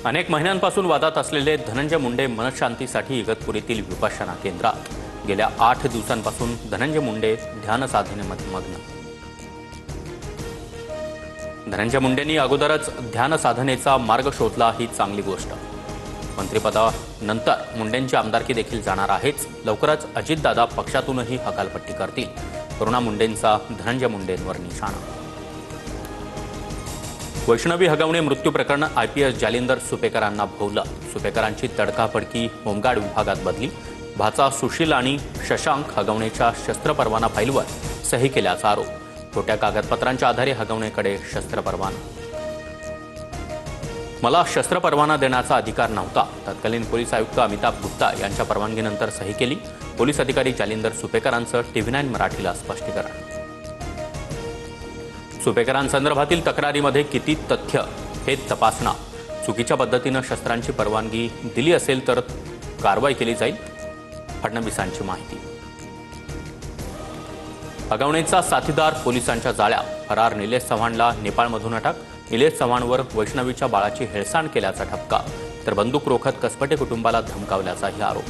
अनेक महिन्यांपासून वादात असलेले धनंजय मुंडे मनशांतीसाठी इगतपुरीतील विपश्यना केंद्रात गेल्या 8 दिवसांपासून धनंजय मुंडे ध्यान साधनेमध्ये मग्न। धनंजय मुंडेंनी अगोदरच ध्यान साधनेचा मार्ग शोधला ही चांगली गोष्ट। मंत्रिपदानंतर मुंडेंची आमदारकी देखील जाणार आहेच। लवकरच अजितदादा पक्षातूनही हकालपट्टी करतील। करुणा मुंडेंचा धनंजय मुंडेंवर निशाणा। वैष्णवी हगवणे मृत्यू प्रकरण IPS जालिंदर सुपेकरांना भोवलं। सुपेकरांची तडकाफडकी होमगार्ड विभागात बदली। भाचा सुशील आणि शशांक हगवणेच्या शस्त्र परवाना फाईलवर सही केल्याचा आरोप। खोट्या कागदपत्रांच्या आधारे हगवणेकडे शस्त्र परवाना। मला शस्त्र परवाना देण्याचा अधिकार नव्हता। तत्कालीन पोलीस आयुक्त अमिताभ गुप्ता यांच्या परवानगीनंतर सही केली। पोलीस अधिकारी जालिंदर सुपेकरांचं TV9 मराठीला स्पष्टीकरण। सुपेकरांसंदर्भातील तक्रारीमध्ये किती तथ्य हे तपासणार। चुकीच्या पद्धतीनं शस्त्रांची परवानगी दिली असेल तर कारवाई केली जाईल। फडणवीसांची माहिती। हगवणेचा साथीदार पोलिसांच्या जाळ्यात। फरार निलेश चव्हाणला नेपाळमधून अटक। निलेश चव्हाणवर वैष्णवीच्या बाळाची हेळसांड केल्याचा ठपका तर बंदूक रोखत कसपटे कुटुंबाला धमकावल्याचाही आरोप।